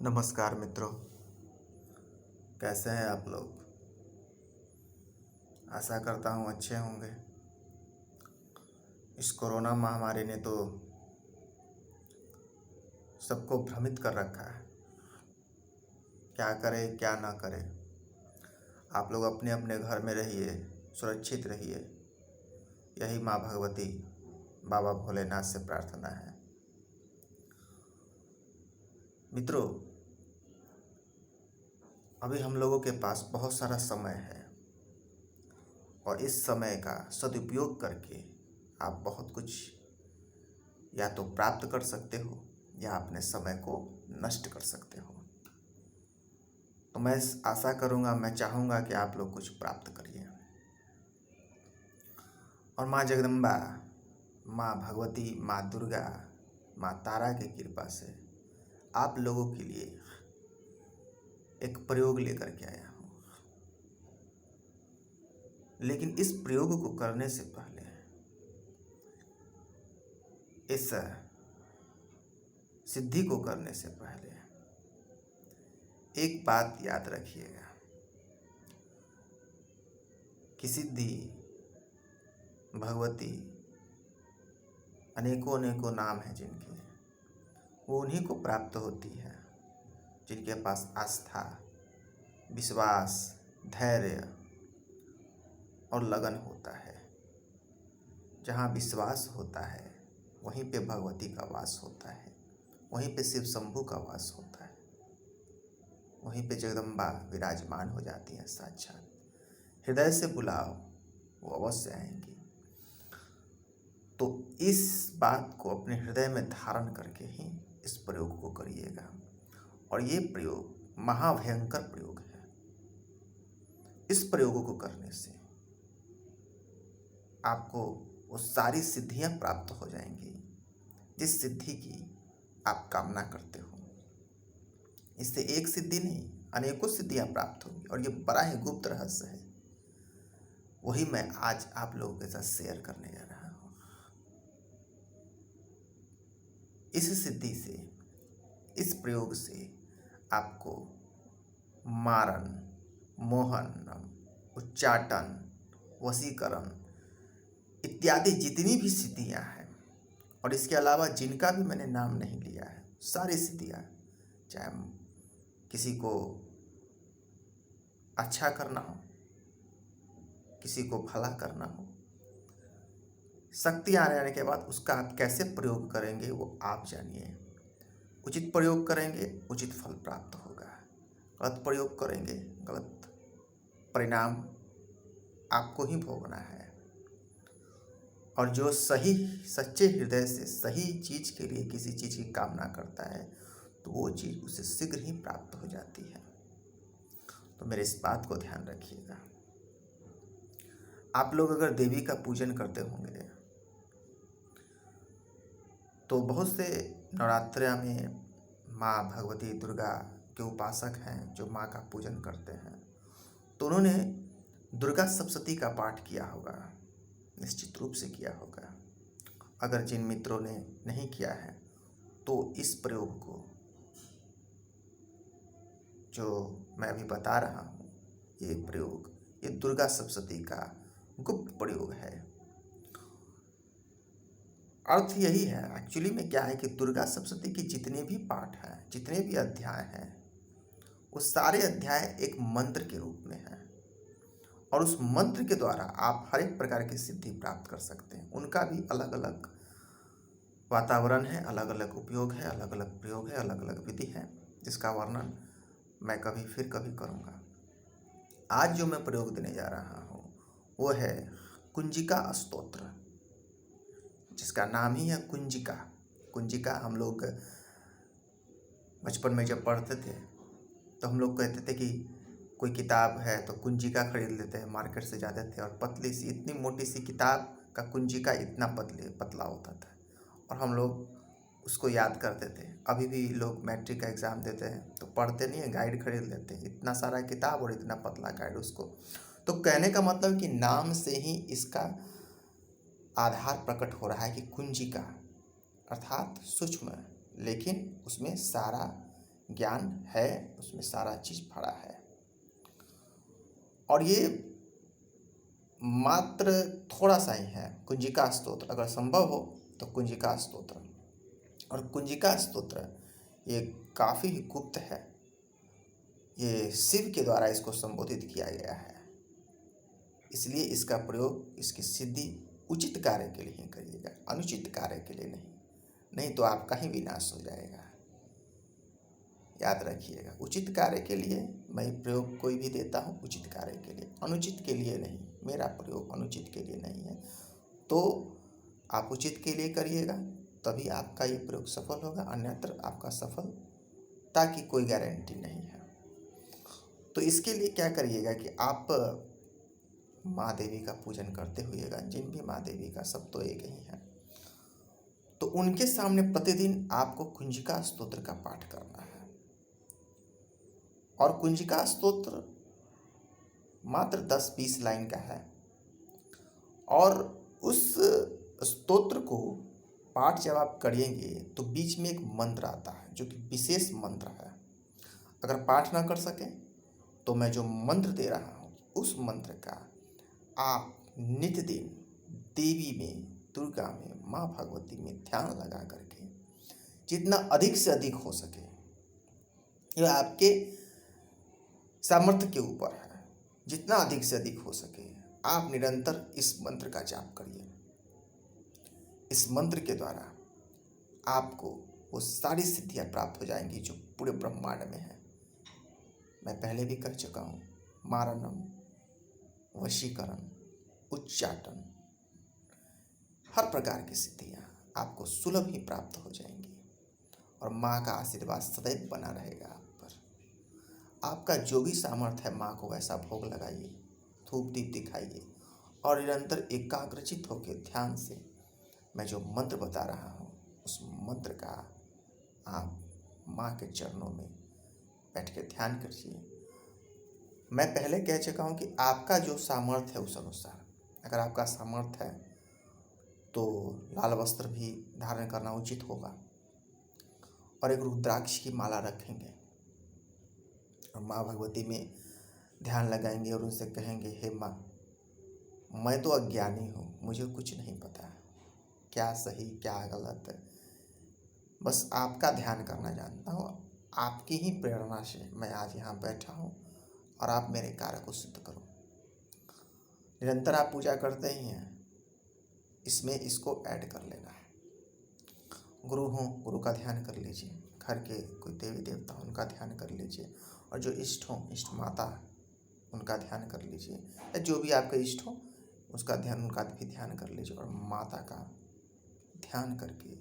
नमस्कार मित्रों, कैसे हैं आप लोग। आशा करता हूँ अच्छे होंगे। इस कोरोना महामारी ने तो सबको भ्रमित कर रखा है। क्या करें क्या ना करें। आप लोग अपने अपने घर में रहिए, सुरक्षित रहिए। यही माँ भगवती, बाबा भोलेनाथ से प्रार्थना है। मित्रों, अभी हम लोगों के पास बहुत सारा समय है और इस समय का सदुपयोग करके आप बहुत कुछ या तो प्राप्त कर सकते हो या अपने समय को नष्ट कर सकते हो। तो मैं आशा करूँगा, मैं चाहूँगा कि आप लोग कुछ प्राप्त करिए। और माँ जगदम्बा, माँ भगवती, माँ दुर्गा, माँ तारा की कृपा से आप लोगों के लिए एक प्रयोग लेकर के आया हूँ। लेकिन इस प्रयोग को करने से पहले इस सिद्धि को करने से पहले एक बात याद रखिएगा कि सिद्धि, भगवती, अनेकों अनेकों नाम हैं जिनके, वो उन्हीं को प्राप्त होती है जिनके पास आस्था, विश्वास, धैर्य और लगन होता है। जहाँ विश्वास होता है वहीं पे भगवती का वास होता है, वहीं पे शिव शंभू का वास होता है, वहीं पे जगदम्बा विराजमान हो जाती हैं साक्षात। हृदय से बुलाओ, वो अवश्य आएंगी। तो इस बात को अपने हृदय में धारण करके ही इस प्रयोग को करिएगा। और ये प्रयोग महाभयंकर प्रयोग है। इस प्रयोग को करने से आपको वो सारी सिद्धियां प्राप्त हो जाएंगी जिस सिद्धि की आप कामना करते हो। इससे एक सिद्धि नहीं, अनेकों सिद्धियां प्राप्त होंगी और ये बड़ा ही गुप्त रहस्य है। वही मैं आज आप लोगों के साथ शेयर करने जा रहा हूँ। इस सिद्धि से, इस प्रयोग से आपको मारण, मोहन, उच्चाटन, वशीकरण इत्यादि जितनी भी सिद्धियां हैं, और इसके अलावा जिनका भी मैंने नाम नहीं लिया है, सारी सिद्धियां, चाहे किसी को अच्छा करना हो, किसी को भला करना हो, शक्ति आने के बाद उसका आप कैसे प्रयोग करेंगे वो आप जानिए। उचित प्रयोग करेंगे, उचित फल प्राप्त होगा। गलत प्रयोग करेंगे, गलत परिणाम आपको ही भोगना है। और जो सही सच्चे हृदय से सही चीज के लिए किसी चीज की कामना करता है तो वो चीज उसे शीघ्र ही प्राप्त हो जाती है। तो मेरे इस बात को ध्यान रखिएगा। आप लोग अगर देवी का पूजन करते होंगे तो बहुत से नवरात्रि में माँ भगवती दुर्गा के उपासक हैं जो माँ का पूजन करते हैं, तो उन्होंने दुर्गा सप्तशती का पाठ किया होगा, निश्चित रूप से किया होगा। अगर जिन मित्रों ने नहीं किया है तो इस प्रयोग को जो मैं अभी बता रहा हूँ, ये प्रयोग, ये दुर्गा सप्तशती का गुप्त प्रयोग है। अर्थ यही है, एक्चुअली में क्या है कि दुर्गा सप्तशती की जितने भी पाठ हैं, जितने भी अध्याय हैं, वो सारे अध्याय एक मंत्र के रूप में हैं और उस मंत्र के द्वारा आप हर एक प्रकार की सिद्धि प्राप्त कर सकते हैं। उनका भी अलग अलग वातावरण है, अलग अलग उपयोग है, अलग अलग प्रयोग है, अलग अलग विधि है, जिसका वर्णन मैं कभी फिर कभी करूँगा। आज जो मैं प्रयोग देने जा रहा हूँ वो है कुंजिका स्तोत्र, जिसका नाम ही है कुंजिका। कुंजिका हम लोग बचपन में जब पढ़ते थे तो हम लोग कहते थे कि कोई किताब है तो कुंजिका खरीद लेते हैं, मार्केट से जाते थे और पतली सी, इतनी मोटी सी किताब का कुंजिका इतना पतला होता था और हम लोग उसको याद करते थे। अभी भी लोग मैट्रिक का एग्ज़ाम देते हैं तो पढ़ते नहीं है, गाइड खरीद लेते हैं, इतना सारा किताब और इतना पतला गाइड उसको। तो कहने का मतलब कि नाम से ही इसका आधार प्रकट हो रहा है कि कुंजिका अर्थात सूक्ष्म, लेकिन उसमें सारा ज्ञान है, उसमें सारा चीज भरा है। और ये मात्र थोड़ा सा ही है। कुंजिका स्तोत्र, अगर संभव हो तो कुंजिका स्तोत्र। और कुंजिका स्तोत्र ये काफी गुप्त है, ये शिव के द्वारा इसको संबोधित किया गया है, इसलिए इसका प्रयोग, इसकी सिद्धि उचित कार्य के लिए ही करिएगा, अनुचित कार्य के लिए नहीं। नहीं तो आपका ही विनाश हो जाएगा। याद रखिएगा, उचित कार्य के लिए मैं प्रयोग कोई भी देता हूँ, उचित कार्य के लिए, अनुचित के लिए नहीं। मेरा प्रयोग अनुचित के लिए नहीं है। तो आप उचित के लिए करिएगा, तभी आपका ये प्रयोग सफल होगा, अन्यत्र आपका सफलता की कोई गारंटी नहीं है। तो इसके लिए क्या करिएगा कि आप माँ देवी का पूजन करते हुएगा, जिन भी माँ देवी का, सब तो एक ही है, तो उनके सामने प्रतिदिन आपको कुंजिका स्तोत्र का पाठ करना है। और कुंजिका स्तोत्र मात्र 10-20 लाइन का है। और उस स्तोत्र को पाठ जब आप करेंगे तो बीच में एक मंत्र आता है जो कि विशेष मंत्र है। अगर पाठ ना कर सकें तो मैं जो मंत्र दे रहा हूँ उस मंत्र का आप नित्य दिन देवी में, दुर्गा में, माँ भगवती में ध्यान लगा करके जितना अधिक से अधिक हो सके, यह आपके सामर्थ्य के ऊपर है, जितना अधिक से अधिक हो सके आप निरंतर इस मंत्र का जाप करिए। इस मंत्र के द्वारा आपको वो सारी सिद्धियां प्राप्त हो जाएंगी जो पूरे ब्रह्मांड में है। मैं पहले भी कर चुका हूँ। मारणम, वशीकरण, उच्चाटन, हर प्रकार की सिद्धियां आपको सुलभ ही प्राप्त हो जाएंगी। और माँ का आशीर्वाद सदैव बना रहेगा आप पर। आपका जो भी सामर्थ्य है माँ को वैसा भोग लगाइए, धूप दीप दिखाइए और निरंतर एकाग्रचित होकर ध्यान से मैं जो मंत्र बता रहा हूँ उस मंत्र का आप माँ के चरणों में बैठ के ध्यान करिए। मैं पहले कह चुका हूँ कि आपका जो सामर्थ्य है उस अनुसार, अगर आपका सामर्थ्य है तो लाल वस्त्र भी धारण करना उचित होगा और एक रुद्राक्ष की माला रखेंगे और माँ भगवती में ध्यान लगाएंगे और उनसे कहेंगे, हे माँ, मैं तो अज्ञानी हूँ, मुझे कुछ नहीं पता क्या सही क्या गलत है, बस आपका ध्यान करना जानता हूँ। आपकी ही प्रेरणा से मैं आज यहाँ बैठा हूँ और आप मेरे कार्य को सिद्ध करो। निरंतर आप पूजा करते ही हैं, इसमें इसको ऐड कर लेना है। गुरु हो, गुरु का ध्यान कर लीजिए। घर के कोई देवी देवता हो उनका ध्यान कर लीजिए। और जो इष्ट हो, इष्ट माता, उनका ध्यान कर लीजिए। या जो भी आपका इष्ट हो उसका ध्यान, उनका भी ध्यान कर लीजिए। और माता का ध्यान करके,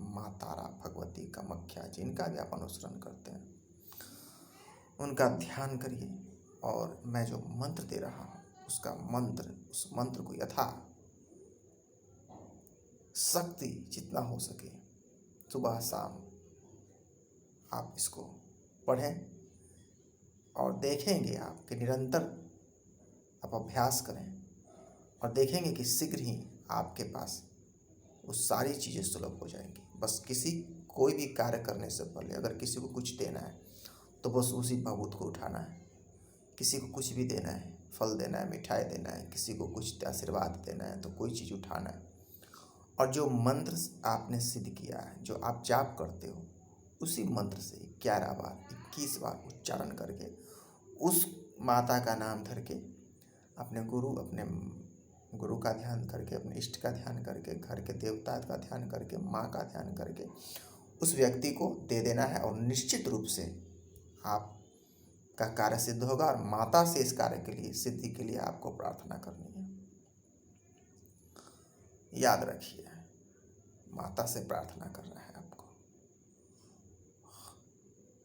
माँ तारा, भगवती, कामाख्या, जिनका भी आप अनुसरण करते हैं उनका ध्यान करिए। और मैं जो मंत्र दे रहा हूँ उसका मंत्र, उस मंत्र को यथा शक्ति जितना हो सके सुबह शाम आप इसको पढ़ें और देखेंगे आप कि निरंतर आप अभ्यास करें और देखेंगे कि शीघ्र ही आपके पास वो सारी चीज़ें सुलभ हो जाएंगी। बस कोई भी कार्य करने से पहले अगर किसी को कुछ देना है तो बस उसी भभूत को उठाना है। किसी को कुछ भी देना है, फल देना है, मिठाई देना है, किसी को कुछ आशीर्वाद देना है तो कोई चीज़ उठाना है। और जो मंत्र आपने सिद्ध किया है, जो आप जाप करते हो, उसी मंत्र से 11 बार 21 बार उच्चारण करके उस माता का नाम धर के अपने गुरु का ध्यान करके, अपने इष्ट का ध्यान करके, घर के देवता का ध्यान करके, माँ का ध्यान करके उस व्यक्ति को दे देना है। और निश्चित रूप से आपका कार्य सिद्ध होगा। और माता से इस कार्य के लिए, सिद्धि के लिए आपको प्रार्थना करनी है। याद रखिए, माता से प्रार्थना करना है आपको।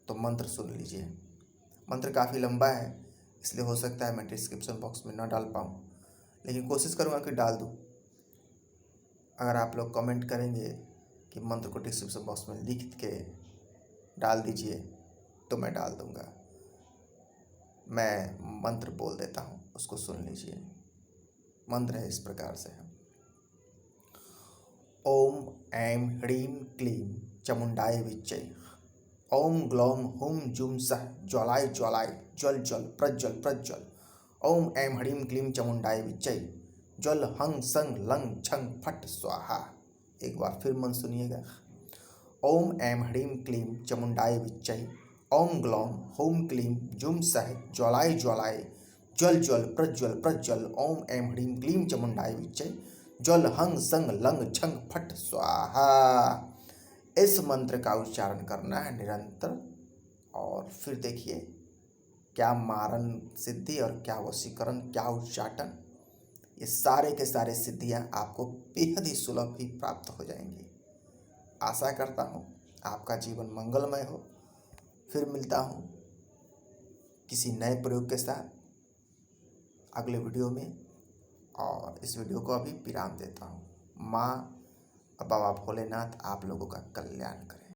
तो मंत्र सुन लीजिए। मंत्र काफ़ी लंबा है, इसलिए हो सकता है मैं डिस्क्रिप्शन बॉक्स में ना डाल पाऊँ, लेकिन कोशिश करूँगा कि डाल दूँ। अगर आप लोग कमेंट करेंगे कि मंत्र को डिस्क्रिप्शन बॉक्स में लिख के डाल दीजिए तो मैं डाल दूँगा। मैं मंत्र बोल देता हूँ, उसको सुन लीजिए। मंत्र है इस प्रकार से है। ओम ऐं ह्रीं क्लीं चामुण्डाय विच्चे। ओम ग्लौम हुम जुम सह ज्वालाय ज्वालाय ज्वल ज्वल प्रज्वल प्रज्वल। ओम ऐं ह्रीं क्लीं चामुंडाय विच्चै ज्वल हंग संग लंग छंग फट स्वाहा। एक बार फिर मन सुनिएगा। ओम ऐं ह्रीं क्लीं चामुंडाय विच्चै ओम ग्लौम हुम क्लीं जुम सह ज्वालाय ज्वालाय ज्वल ज्वल प्रज्वल प्रज्वल। ओम ऐं ह्रीं क्लीं चामुंडाय विच्चै ज्वल हंग संग लंग छंग फट स्वाहा। इस मंत्र का उच्चारण करना है निरंतर। और फिर देखिए क्या मारण सिद्धि और क्या वशीकरण, क्या उच्चाटन, ये सारे के सारे सिद्धियां आपको बेहद ही सुलभ ही प्राप्त हो जाएंगी। आशा करता हूँ आपका जीवन मंगलमय हो। फिर मिलता हूँ किसी नए प्रयोग के साथ अगले वीडियो में, और इस वीडियो को अभी विराम देता हूँ। माँ और बाबा भोलेनाथ आप लोगों का कल्याण करें।